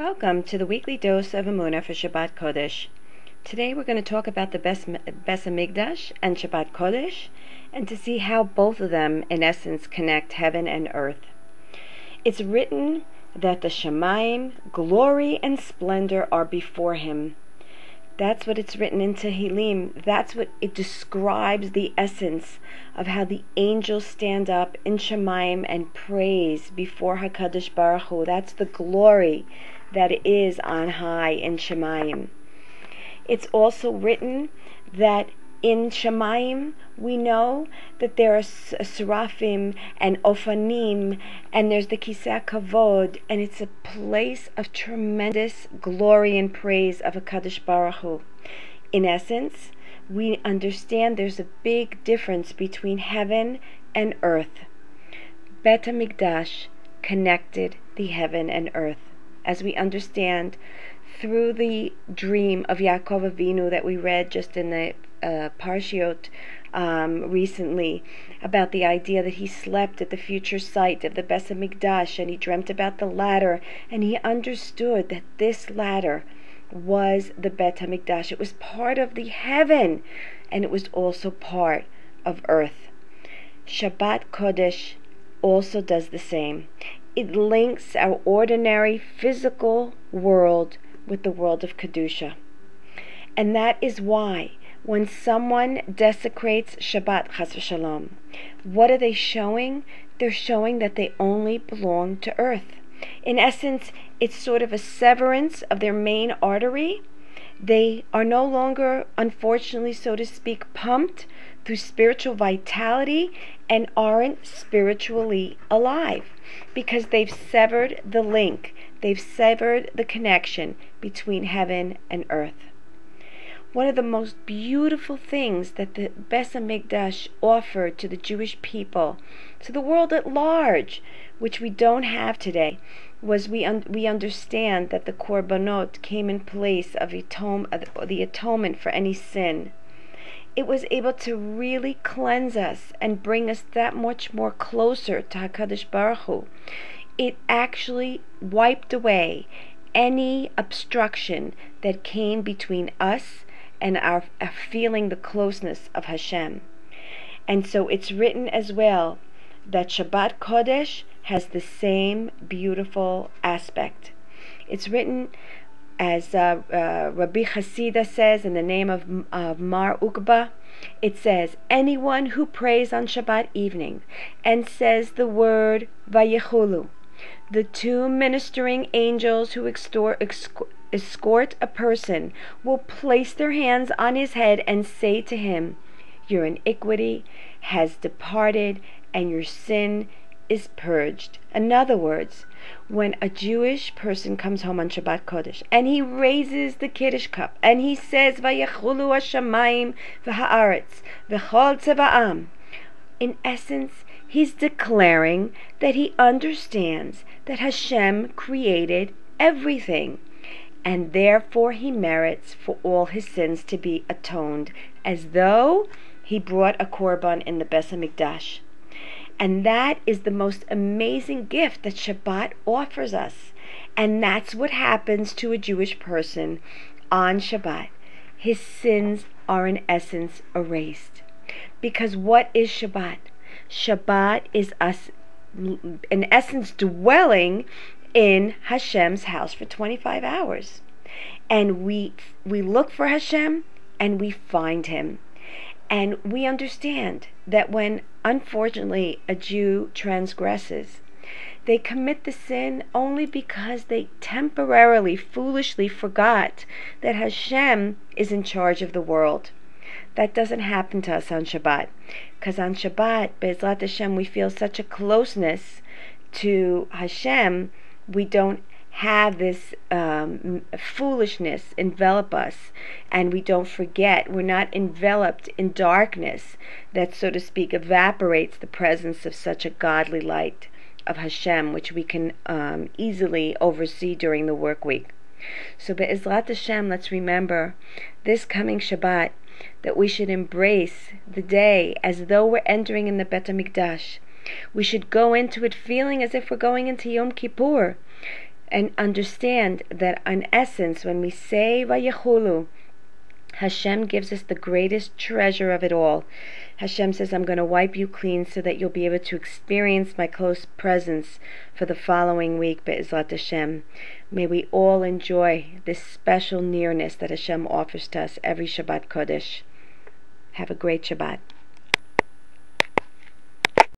Welcome to the weekly dose of Emuna for Shabbat Kodesh. Today we're going to talk about the HaMikdash and Shabbat Kodesh, and to see how both of them in essence connect heaven and earth. It's written that the Shemayim, glory and splendor are before him. That's what it's written in Tehillim. That's what it describes, the essence of how the angels stand up in Shemayim and praise before HaKadosh Baruch Hu. That's the glory that is on high in Shemayim. It's also written that in Shemayim we know that there are seraphim and ofanim, and there's the Kisei Kavod, and it's a place of tremendous glory and praise of HaKadosh Baruch Hu. In essence, we understand there's a big difference between heaven and earth. Beit HaMikdash connected the heaven and earth, as we understand through the dream of Yaakov Avinu that we read just in the Parshiot recently, about the idea that he slept at the future site of the Beit HaMikdash, and he dreamt about the ladder, and he understood that this ladder was the Beit HaMikdash. It was part of the heaven, and it was also part of earth. Shabbat Kodesh also does the same. It links our ordinary physical world with the world of Kedusha. And that is why when someone desecrates Shabbat, chas v'shalom, what are they showing? They're showing that they only belong to earth. In essence, it's sort of a severance of their main artery. They are no longer, unfortunately, so to speak, pumped through spiritual vitality and aren't spiritually alive, because they've severed the link, they've severed the connection between heaven and earth. One of the most beautiful things that the Beit HaMikdash offered to the Jewish people, to the world at large, which we don't have today, was we understand that the korbanot came in place of the atonement for any sin. It was able to really cleanse us and bring us that much more closer to HaKadosh Baruch Hu. It actually wiped away any obstruction that came between us and our feeling the closeness of Hashem. And so it's written as well that Shabbat Kodesh has the same beautiful aspect. It's written, as Rabbi Hasidah says in the name of Mar Ukba, it says, anyone who prays on Shabbat evening and says the word Vayechulu, the two ministering angels who escort a person will place their hands on his head and say to him, your iniquity has departed and your sin is purged. In other words, when a Jewish person comes home on Shabbat Kodesh and he raises the Kiddush cup and he says Vayechulu Hashamayim v'ha'aretz v'chol tzeva'am, in essence he's declaring that he understands that Hashem created everything, and therefore he merits for all his sins to be atoned, as though he brought a korban in the Beit HaMikdash. And that is the most amazing gift that Shabbat offers us. And that's what happens to a Jewish person on Shabbat. His sins are in essence erased. Because what is Shabbat? Shabbat is us, in essence, dwelling in Hashem's house for 25 hours. And we look for Hashem and we find him. And we understand that when, unfortunately, a Jew transgresses, they commit the sin only because they temporarily, foolishly forgot that Hashem is in charge of the world. That doesn't happen to us on Shabbat, because on Shabbat, Be'ezrat Hashem, we feel such a closeness to Hashem. We don't have this foolishness envelop us, and we don't forget. We're not enveloped in darkness that, so to speak, evaporates the presence of such a godly light of Hashem, which we can easily oversee during the work week. So Be'ezrat Hashem, let's remember this coming Shabbat that we should embrace the day as though we're entering in the Beit HaMikdash. We should go into it feeling as if we're going into Yom Kippur, and understand that in essence, when we say Vayechulu, Hashem gives us the greatest treasure of it all. Hashem says, I'm going to wipe you clean so that you'll be able to experience my close presence for the following week, Be'ezrat Hashem. May we all enjoy this special nearness that Hashem offers to us every Shabbat Kodesh. Have a great Shabbat.